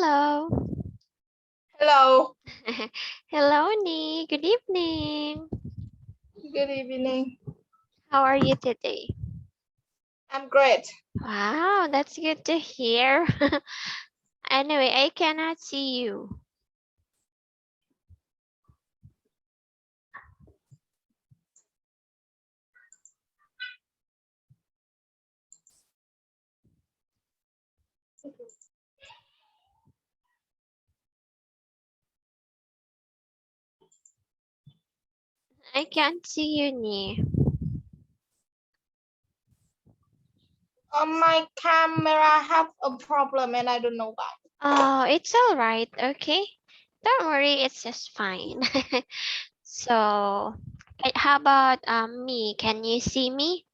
Hello. Hello. Hello, Ni. Good evening. Good evening. How are you today? I'm great. Wow, that's good to hear. Anyway, I cannot see you. I can't see you, Ni. My camera have a problem and I don't know why. Oh, it's all right. Okay. Don't worry, it's just fine. So, how about me? Can you see me?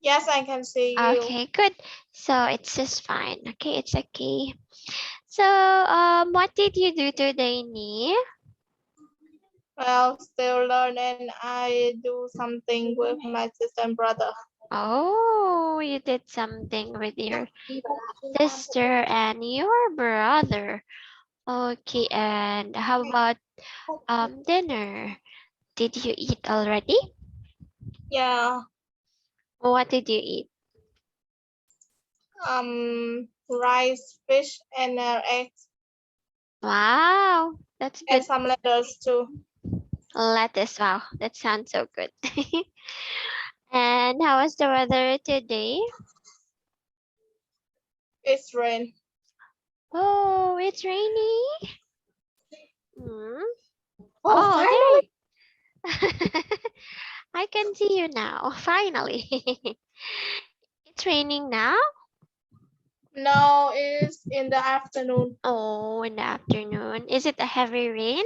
Yes, I can see you. Okay, good. So it's just fine. Okay, it's okay. So, what did you do today, Ni? Well, still learning. I do something with my sister and brother. Oh, you did something with your sister and your brother. Okay, and how about dinner? Did you eat already? Yeah. What did you eat? Rice, fish, and eggs, Wow, that's and good. some lettuce too. Lettuce. Wow, that sounds so good. And how was the weather today? It's rain. Oh, it's rainy. Hmm. Oh, Oh, finally. there. I can see you now. Finally. It's raining now. No, it's in the afternoon. Oh, in the afternoon. Is it a heavy rain?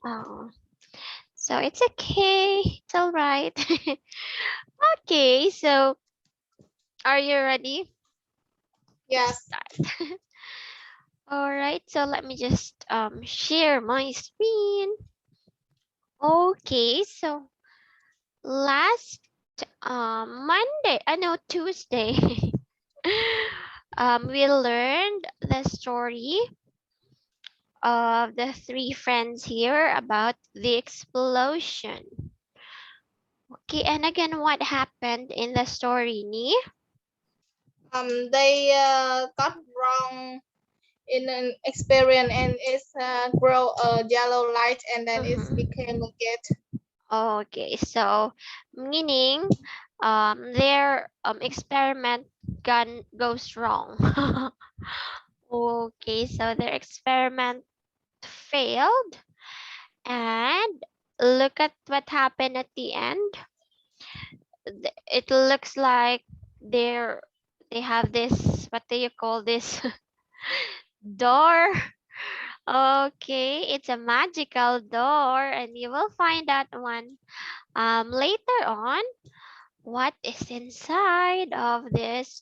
Oh, so it's okay. It's all right. Okay, so are you ready to Yes. start? All right, so let me just share my screen. Okay, so last Monday, I know Tuesday, we learned the story of the three friends here about the explosion. Okay, and again, what happened in the story, Ni? They got wrong in an experiment and it's grow a yellow light and then it Mhm. became a gate. Okay, so meaning their experiment gun goes wrong. Okay, so their experiment failed, and look at what happened at the end. It looks like they're they have this, what do you call this, door. Okay, it's a magical door, and you will find that one later on. What is inside of this?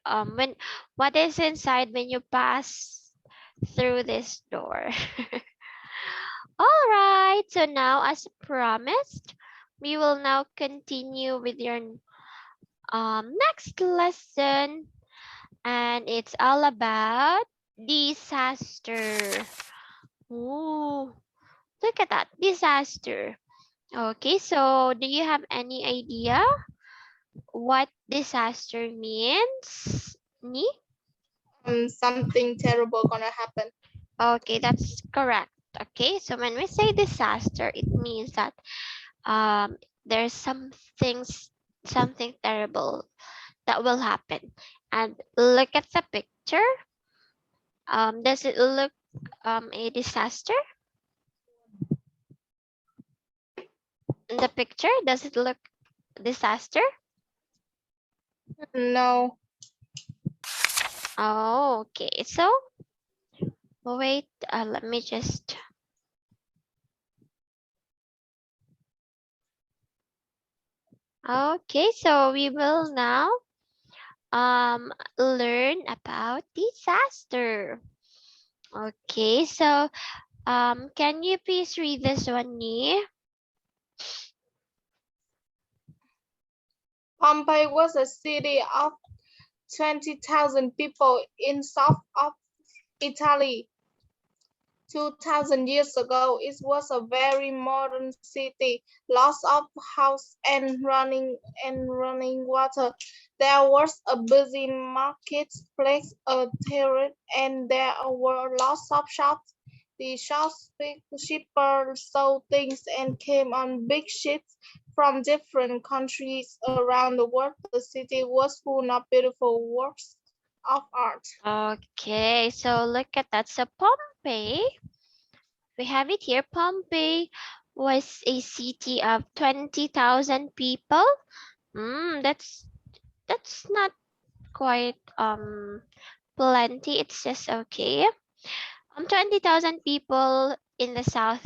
When what is inside when you pass through this door? All right. So now, as promised, we will now continue with your next lesson, and it's all about disaster. Ooh, look at that, disaster. Okay, so do you have any idea what disaster means? Ni? Something terrible gonna happen. Okay, that's correct. Okay, so when we say disaster, it means that there's something terrible that will happen. And look at the picture. Does it look a disaster? In the picture, does it look disaster? No. Oh, okay. So wait, let me just. Okay, so we will now learn about disaster. Okay, so can you please read this one, Ni? Pompeii was a city of 20,000 people in south of Italy. 2,000 years ago, it was a very modern city, lots of houses and running water. There was a busy marketplace, a theater, and there were lots of shops. The shopkeepers sold things and came on big ships from different countries around the world. The city was full of beautiful works of art. Okay, so look at that. So Pompeii, we have it here. Pompeii was a city of 20,000 people. That's not quite plenty. It's just okay. 20,000 people in the south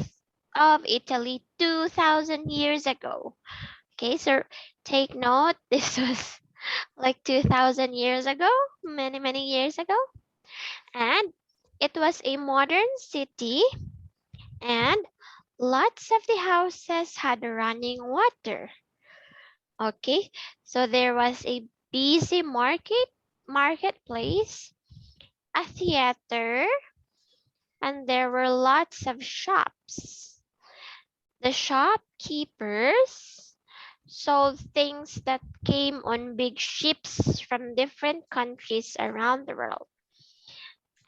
of Italy 2,000 years ago. Okay, so take note. This was like 2,000 years ago, many years ago, and it was a modern city, and lots of the houses had running water. Okay, so there was a busy marketplace, a theater, and there were lots of shops. The shopkeepers sold things that came on big ships from different countries around the world.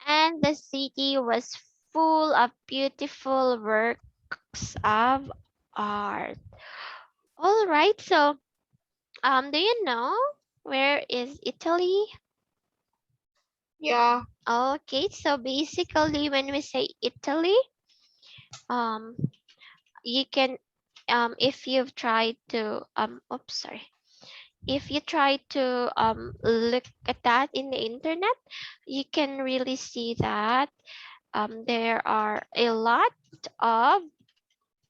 And the city was full of beautiful works of art. All right, so do you know where is Italy? Yeah, Okay, so basically when we say Italy, um you can if you've tried to oops sorry, if you try to look at that in the internet, you can really see that there are a lot of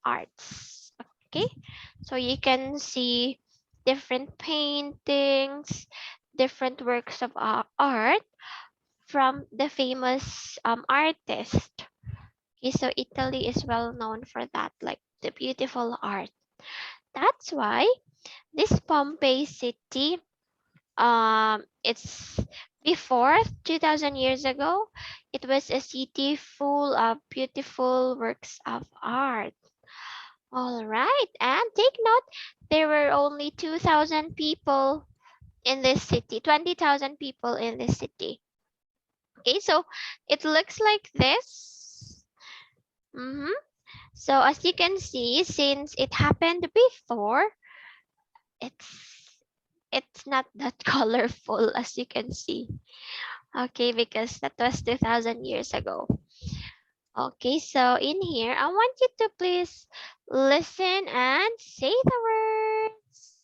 arts. Okay, so you can see different paintings, different works of art from the famous artist. Okay, so Italy is well known for that, like the beautiful art. That's why this Pompeii city, it's before 2000 years ago, it was a city full of beautiful works of art. All right, and take note, there were only 2,000 people in this city, 20,000 people in this city. Okay, so it looks like this. Mm-hmm. So as you can see, since it happened before, it's it's not that colorful as you can see. Okay, because that was 2000 years ago. Okay, so in here, I want you to please listen and say the words.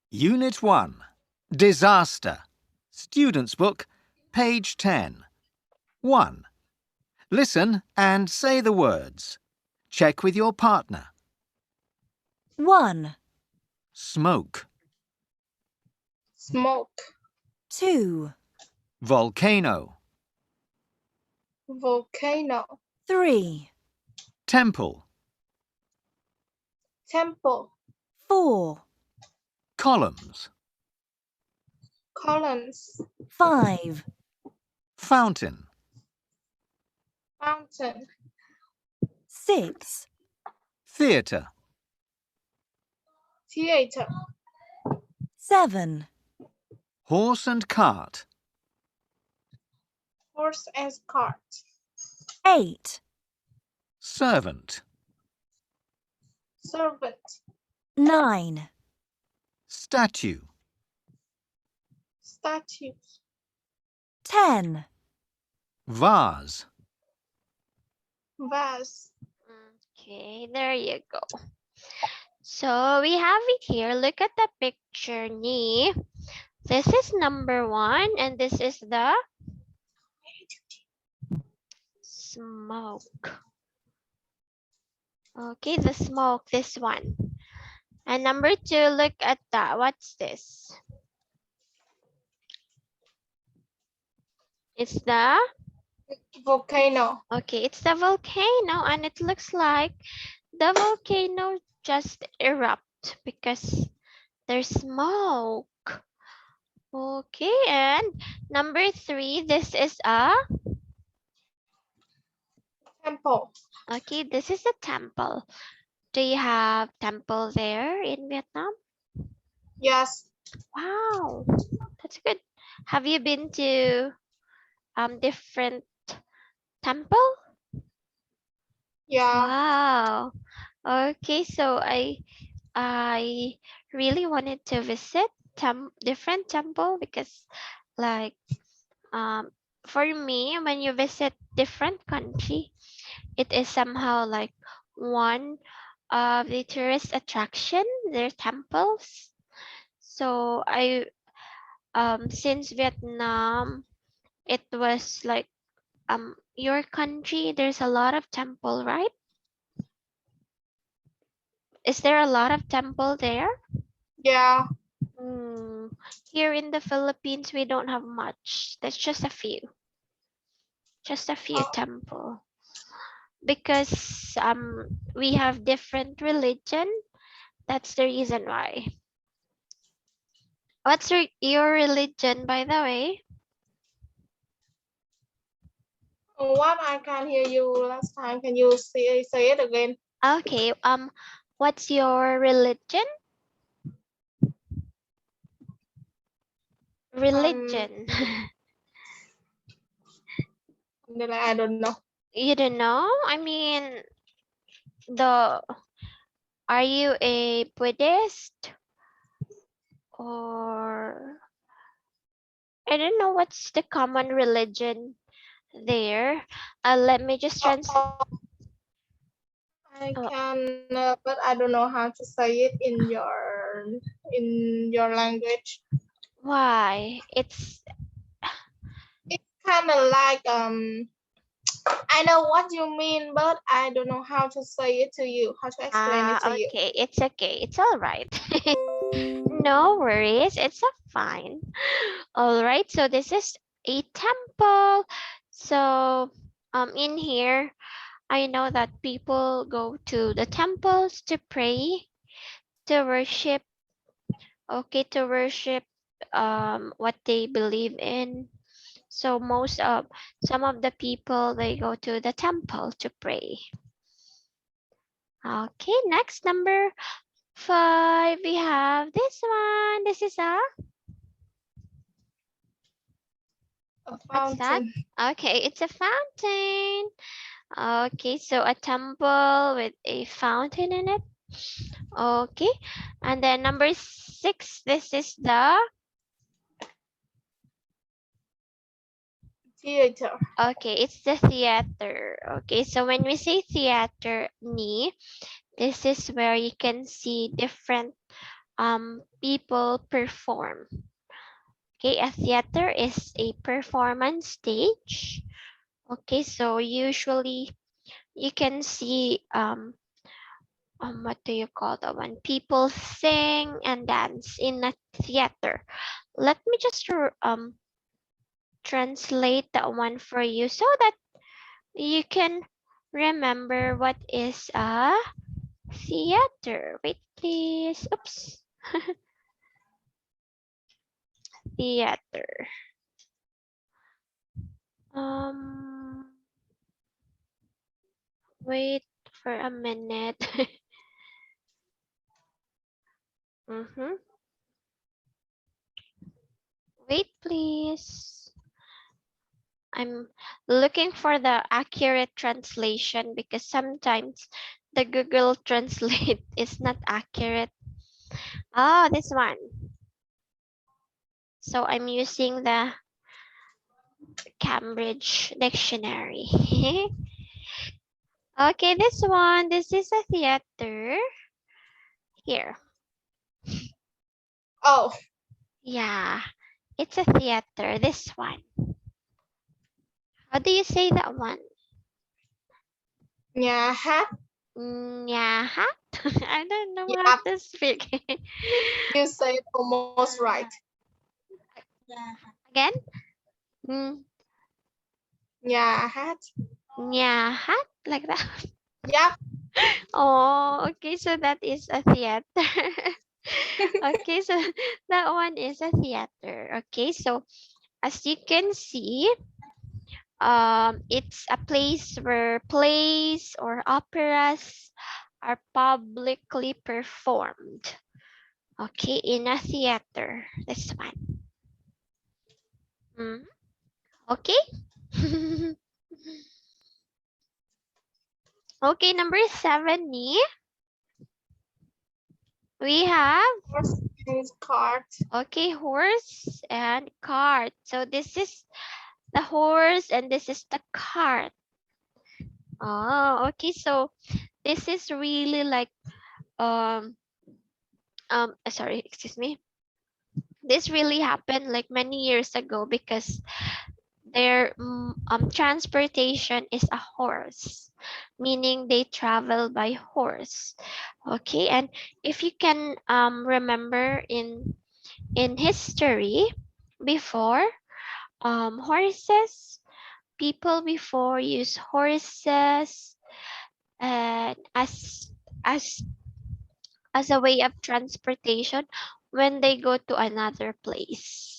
Unit 1. Disaster. Student's Book, page 10. 1. Listen and say the words. Check with your partner. 1, Smoke. smoke, 2, Volcano. volcano, 3, Temple. temple, 4, Columns. columns, 5, Fountain. fountain, 6, Theatre. theater, 7, Horse and cart. horse and cart, 8, Servant. servant, 9, Statue. statue, 10, Vase. vase, Okay, there you go. So we have it here. Look at the picture, Ni. This is number 1, and this is the smoke. Okay, the smoke, this one. And number 2, look at that. What's this? It's the, volcano, okay, it's the volcano, and it looks like the volcano just erupt because there's smoke. Okay, and number 3, this is a, Temple. okay, this is a temple. Do you have temple there in Vietnam? Yes. Wow, that's good. Have you been to different temple? Yeah. Wow. Okay, so I really wanted to visit different temple because like um for me when you visit different country, it is somehow like one of the tourist attraction, their temples. So I since Vietnam, it was like your country, there's a lot of temple, right? Is there a lot of temple there? Yeah. Hmm. Here in the Philippines, we don't have much. There's just a few Oh, temple because we have different religion. That's the reason why. What's your religion, by the way? what? I can't hear you last time. Can you say it again? Okay. What's your religion? Um, Religion. I don't know. You don't know? I mean, the are you a Buddhist or I don't know what's the common religion there. Let me just Oh, I uh, can, but I don't know how to say it in your language. why it's It's kind of like I know what you mean, but I don't know how to say it to you, how to explain it to you. okay. It's okay. It's all right. No worries. It's a fine. All right. So this is a temple. So in here I know that people go to the temples to pray, to worship, okay, to worship what they believe in. So most of some of the people they go to the temple to pray. Okay, next number 5 we have this one. This is a A what's that? fountain. Okay, it's a fountain. Okay, so a temple with a fountain in it. Okay, and then number 6, this is the Theater. okay, it's the theater. Okay, so when we say theater, ni, this is where you can see different people perform. Okay, a theater is a performance stage. Okay, so usually you can see what do you call that one? People sing and dance in a theater. Let me just translate that one for you so that you can remember what is a theater. Wait, please. Oops. Theater. Um, wait for a minute. Mm-hmm. Wait, please. I'm looking for the accurate translation because sometimes the Google Translate is not accurate. Oh, this one. So I'm using the Cambridge Dictionary. Okay, this one. This is a theater. Here. Oh, Yeah, it's a theater. This one. How do you say that one? nhà hát. Yeah, I don't know how Yeah, to speak. you say it almost right. Again? Mm, Nhà hát. yeah, like that. Yep. Oh, okay. So that is a theater. Okay, so that one is a theater. Okay, so as you can see, it's a place where plays or operas are publicly performed. Okay, in a theater. This one. Mm, okay. Okay, number 7, Ni. We have, Horse and cart. okay, horse and cart. So this is the horse and this is the cart. Oh, okay. So this is really like um sorry, excuse me. This really happened like many years ago because their transportation is a horse, meaning they travel by horse. Okay, and if you can remember in history before, horses, people before use horses and as as a way of transportation when they go to another place.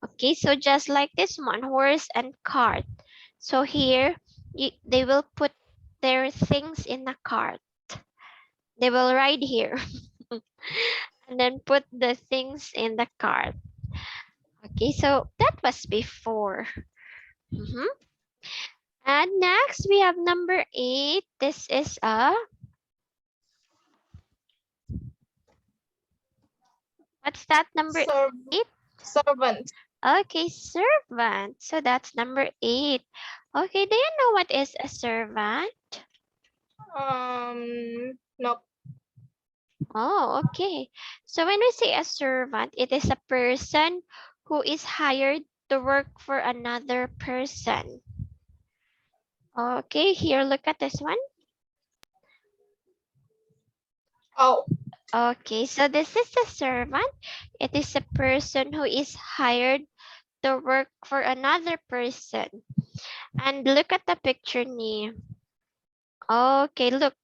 Okay, so just like this one, horse and cart. So here, they will put their things in a cart. They will ride here and then put the things in the cart. Okay, so that was before. Mhm. And next we have number 8. This is a, what's that number Serv 8? servant. Okay, servant. So that's number 8. Okay, do you know what is a servant? No. Oh, okay. So when we say a servant, it is a person who is hired to work for another person. Okay, here, look at this one. Oh, Okay, so this is a servant. It is a person who is hired to work for another person. And look at the picture, Ni. Okay, look.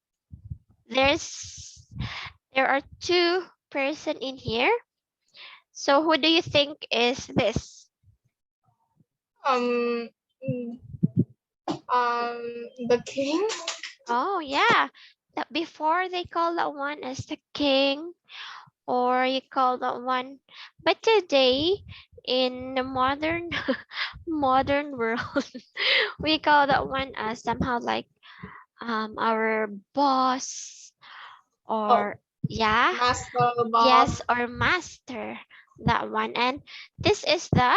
There are two person in here. So who do you think is this? um, mm, the king. Oh yeah. That before they call that one as the king, or you call that one, but today in the modern modern world we call that one as somehow like our boss, Oh, or yeah, master boss. yes, or master, that one. And this is the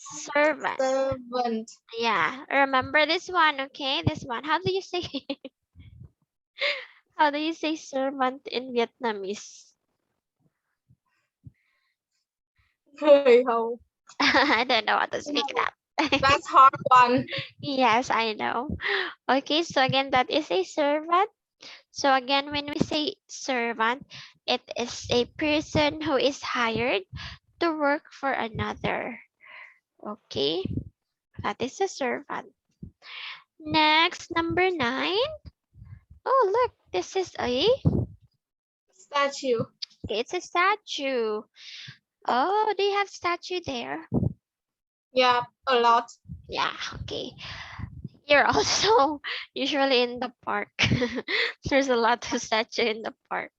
servant. Servant. Yeah, remember this one. Okay, this one, how do you say how do you say servant in Vietnamese? Hey, how? I don't know how to speak that. That's hard one. Yes, I know. Okay, so again, that is a servant. So again, when we say servant, it is a person who is hired to work for another. Okay, that is a servant. Next, number 9. Oh, look, this is a, Statue. okay, it's a statue. Oh, do you have statue there? Yeah, a lot. Yeah, okay. Here also, usually in the park. There's a lot of statue in the park.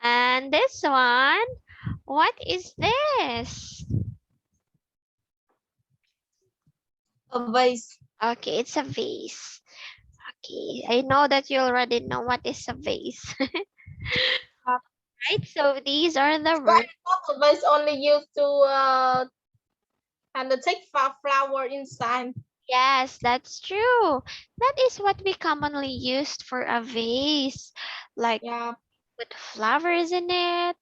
And this one, what is this? A vase. Okay, it's a vase. Okay, I know that you already know what is a vase. Right, so these are the But words. a vase only used to and take flower inside. Yes, that's true. That is what we commonly used for a vase, like Yeah. with flowers in it.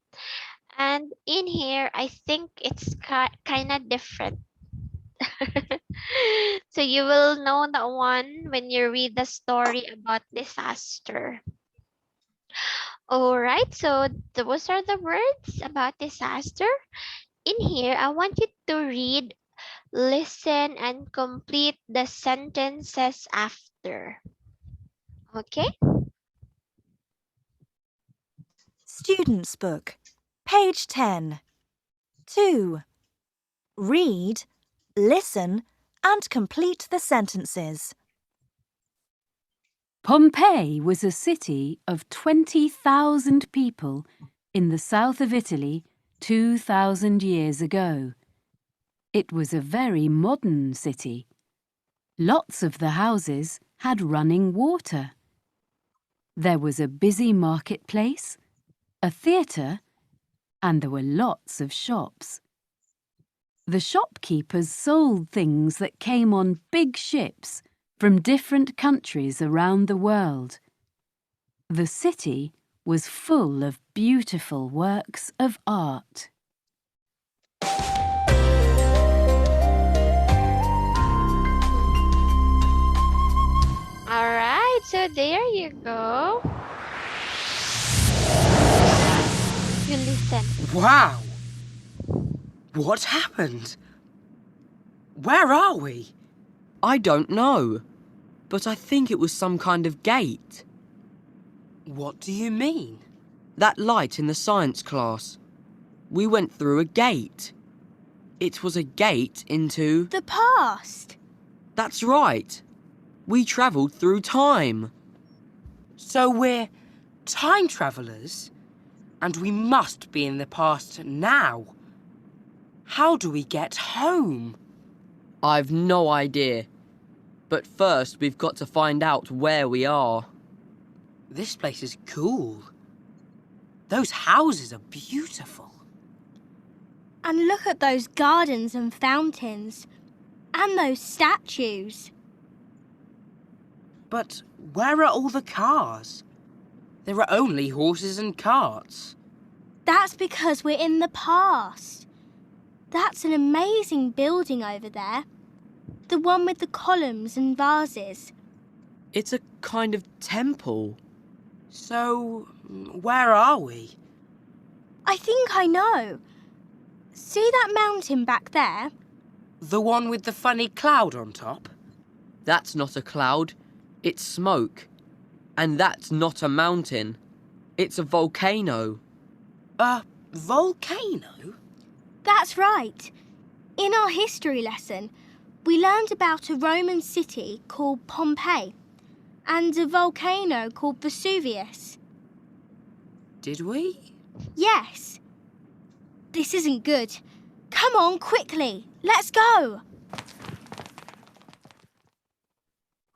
And in here, I think it's kind of different. So you will know that one when you read the story about disaster. All right, so those are the words about disaster. In here, I want you to read, listen, and complete the sentences after. Okay? Student's Book, page 10. 2. Read, listen, and complete the sentences. Pompeii was a city of 20,000 people in the south of Italy 2,000 years ago. It was a very modern city. Lots of the houses had running water. There was a busy marketplace, a theatre, and there were lots of shops. The shopkeepers sold things that came on big ships from different countries around the world. The city was full of beautiful works of art. Alright, so there you go. You listen. Wow! What happened? Where are we? I don't know, but I think it was some kind of gate. What do you mean? That light in the science class. We went through a gate. It was a gate into... The past. That's right. We travelled through time. So we're time travellers, and we must be in the past now. How do we get home? I've no idea. But first we've got to find out where we are. This place is cool. Those houses are beautiful. And look at those gardens and fountains. And those statues. But where are all the cars? There are only horses and carts. That's because we're in the past. That's an amazing building over there. The one with the columns and vases. It's a kind of temple. So, where are we? I think I know. See that mountain back there? The one with the funny cloud on top? That's not a cloud. It's smoke. And that's not a mountain. It's a volcano. A volcano? That's right. In our history lesson, we learned about a Roman city called Pompeii and a volcano called Vesuvius. Did we? Yes. This isn't good. Come on, quickly. Let's go.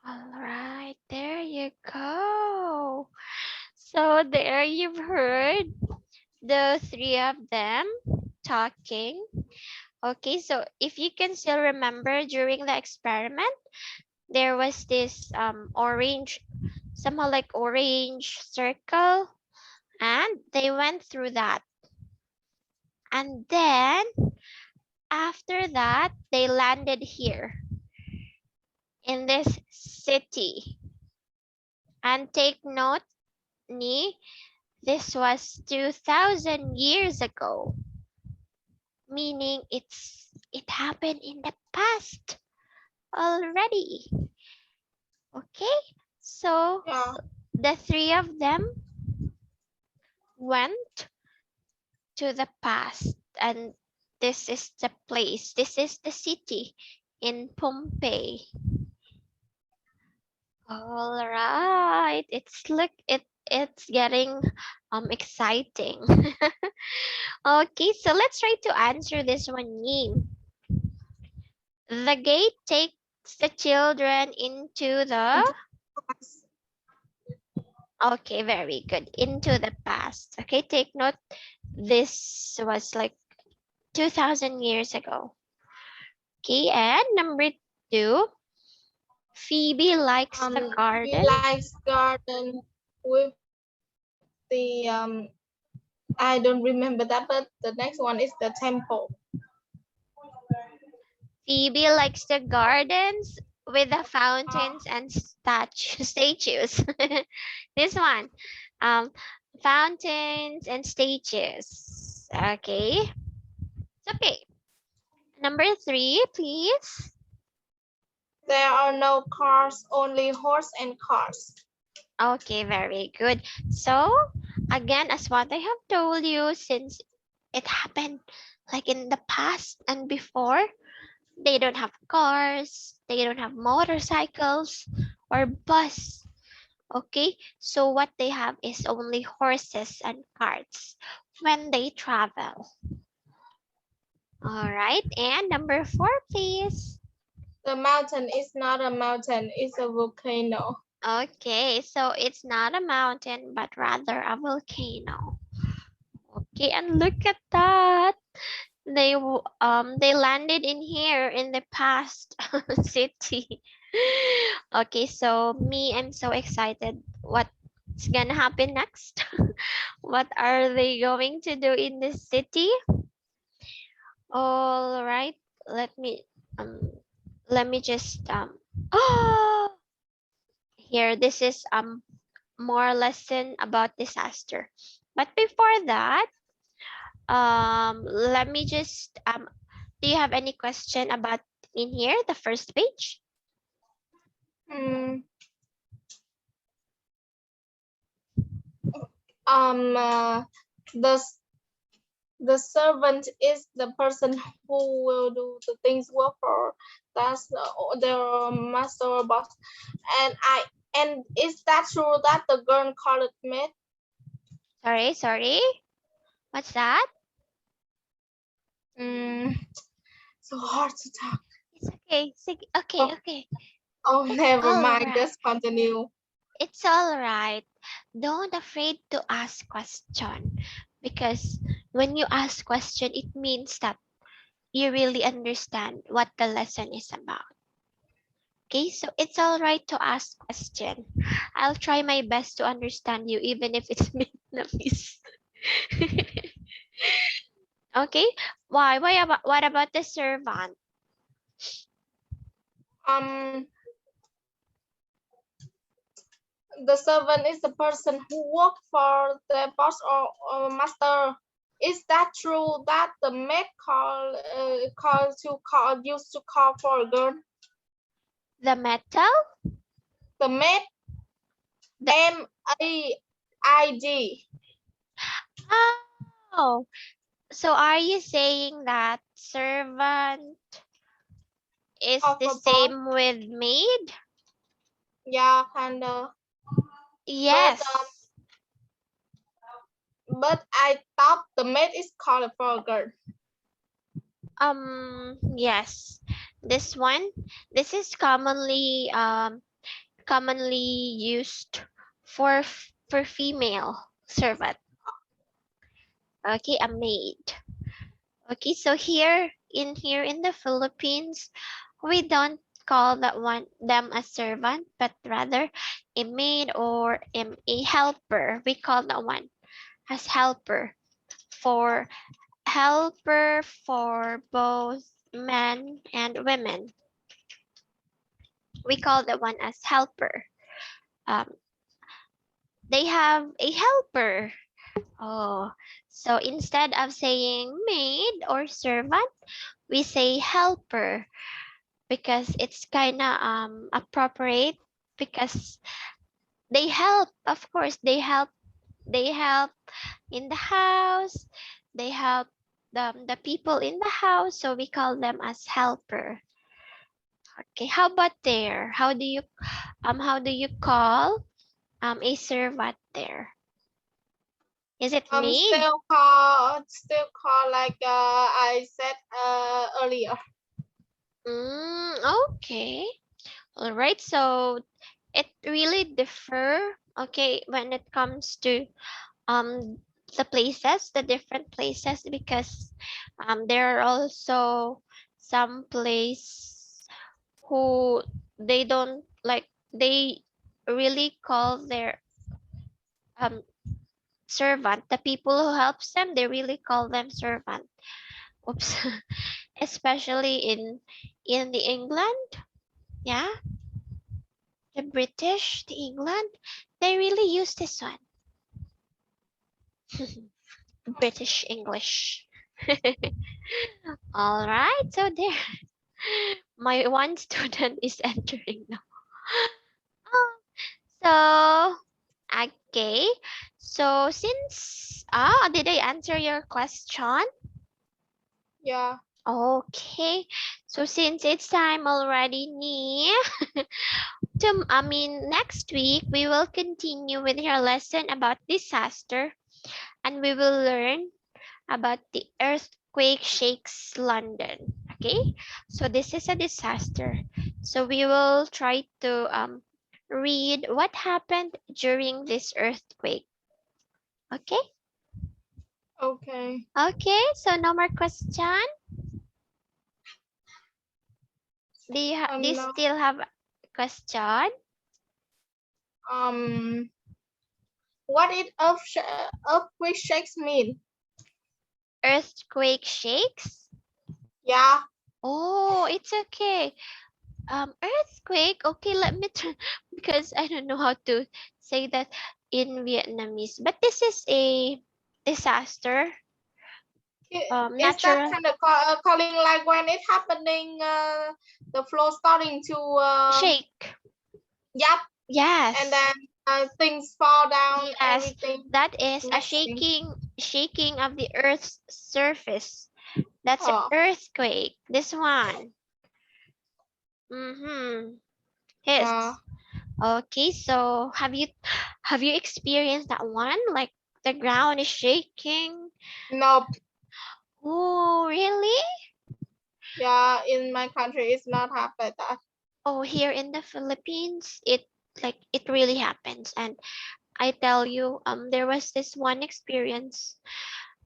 Alright, there you go. So there you've heard the three of them talking. Okay, so if you can still remember during the experiment, there was this orange, somehow like orange circle, and they went through that. And then after that, they landed here in this city. And take note, Ni, this was 2,000 years ago, meaning it happened in the past already. Okay, so Yeah. the three of them went to the past, and this is the place, this is the city in Pompeii. All right, it's getting exciting. Okay, so let's try to answer this one, Yin. The gate takes the children into the... Okay, very good. Into the past. Okay, take note. This was like 2,000 years ago. Okay, and number 2, Phoebe likes the He garden. likes garden with the I don't remember that, but the next one is the temple. Phoebe likes the gardens with the fountains and statues. This one, fountains and statues. Okay, okay. Number 3, please. There are no cars, only horse and cars. Okay, very good. So Again, as what I have told you, since it happened like in the past and before, they don't have cars, they don't have motorcycles or bus. Okay, so what they have is only horses and carts when they travel. All right, and number 4, please. The mountain is not a mountain, it's a volcano. Okay, so it's not a mountain, but rather a volcano. Okay, and look at that. They landed in here in the past city. Okay, so me, I'm so excited. What's gonna happen next? What are they going to do in the city? All right, let me um let me just oh, here, this is more lesson about disaster. But before that, let me just do you have any question about in here, the first page? Hmm. The the servant is the person who will do the things work for that's their master or boss. And is that true that the girl called it maid? Sorry, what's that? Mm, so hard to talk. It's okay. Okay, Oh, okay. oh, It's never all mind. right. Just continue. It's all right. Don't afraid to ask question, because when you ask question, it means that you really understand what the lesson is about. Okay, so it's all right to ask question. I'll try my best to understand you, even if it's Vietnamese. Okay, why? Why about what about the servant? Um, the servant is the person who work for the boss or master. Is that true that the maid used to call for a girl? The metal? The maid, The MAID. oh, so are you saying that servant is Of the a boss. same with maid? Yeah, kinda. But Yes. but I thought the maid is called for a girl. Yes. This one, this is commonly used for female servant. Okay, a maid. Okay, so here in the Philippines, we don't call that one them a servant, but rather a maid or a helper. We call that one as for helper for both men and women. We call that one as helper. Um, they have a helper. Oh, so instead of saying maid or servant, we say helper, because it's kind of appropriate, because they help, of course they help in the house, they help the people in the house, so we call them as helper. Okay, how about there? How do you call a servant there? Is it maid? Still call like I said earlier. Okay, all right, so it really differ, okay, when it comes to um the different places, because there are also some place who they don't like, they really call their um servant, the people who helps them, they really call them servant. Oops. Especially in the England, yeah, the British, the England, they really use this one. British English. All right, so there, my one student is entering now. Oh, so, okay, So since did I answer your question? Yeah. Okay. So since it's time already, Ni, next week we will continue with your lesson about disaster, and we will learn about the earthquake shakes London. Okay, so this is a disaster. So we will try to read what happened during this earthquake. Okay. Okay. Okay. So no more question. Do you No. still have a question? Um. What did earthquake shakes mean? Earthquake shakes. Yeah. Oh, it's okay. Earthquake. Okay, let me turn because I don't know how to say that in Vietnamese. But this is a disaster. Is that Natural kind of calling like when it happening? The floor starting to shake. yep, and Yes. then things fall down. Yes. Everything That is a messy. shaking of the Earth's surface. That's an Oh. earthquake. This one. Mm-hmm. Yes. Yeah. Okay, so have you experienced that one? Like the ground is shaking? Nope. Oh, really? Yeah. In my country, it's not happened that. Oh, here in the Philippines, it really happens. And I tell you, there was this one experience.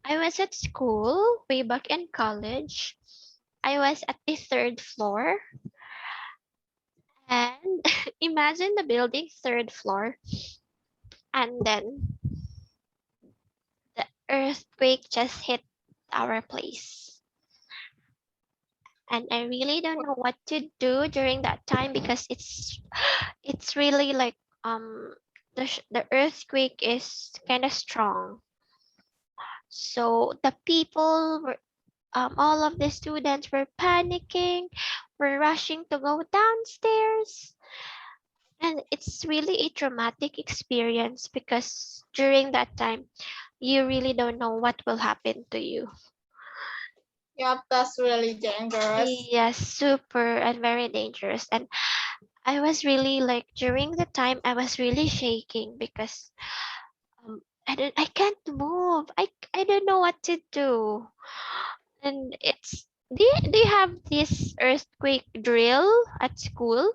I was at school way back in college. I was at the third floor, and imagine the building third floor, and then the earthquake just hit our place. And I really don't know what to do during that time because it's really like the earthquake is kind of strong. So the people were all of the students were panicking, were rushing to go downstairs. And it's really a traumatic experience because during that time you really don't know what will happen to you. Yep. That's really dangerous. Yes, super and very dangerous. And I was really like during the time I was really shaking because I can't move. I don't know what to do. And it's do you have this earthquake drill at school?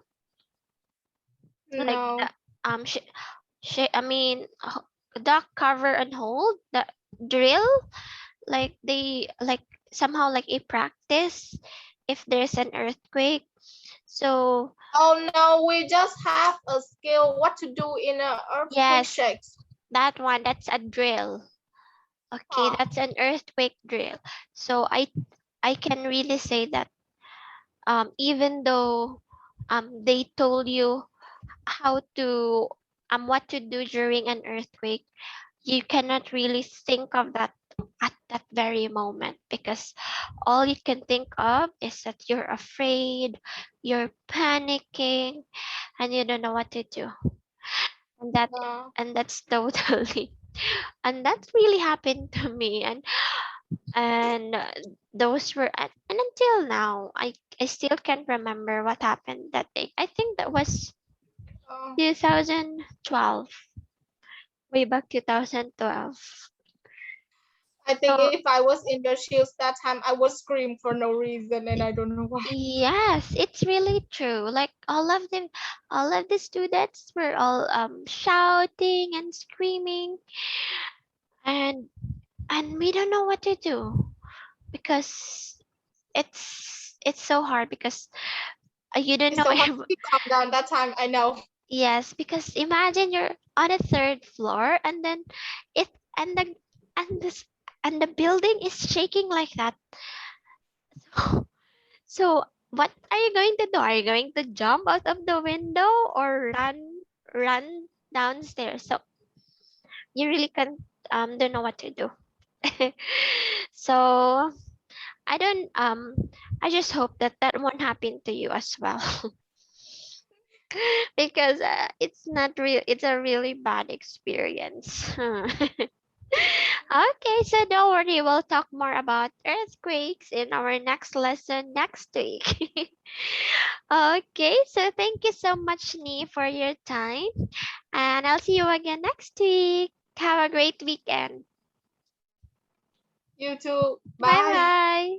Like the No. duck cover and hold the drill, like they like somehow like a practice if there's an earthquake. So Oh no. We just have a skill what to do in a earthquake yes, shakes. that one, that's a drill. Okay, Oh. that's an earthquake drill. So I can really say that even though they told you how to what to do during an earthquake, you cannot really think of that at that very moment because all you can think of is that you're afraid, you're panicking, and you don't know what to do. And that's totally and that really happened to me. And those were and until now I still can't remember what happened that day. I think that was Oh. 2012, way back 2012. I think So if I was in your shoes that time, I would scream for no reason, and I don't know why. yes, it's really true. Like all of the students were all shouting and screaming, and we don't know what to do because it's so hard because you don't It's know so hard if to calm down that time. I know. yes, because imagine you're on a third floor and then it and the and this and the building is shaking like that. So what are you going to do? Are you going to jump out of the window or run downstairs? So you really can don't know what to do. So I don't I just hope that that won't happen to you as well. because it's not real. It's a really bad experience. Okay, so don't worry. We'll talk more about earthquakes in our next lesson next week. Okay, so thank you so much, Nee, for your time. And I'll see you again next week. Have a great weekend. You too. Bye Bye. bye.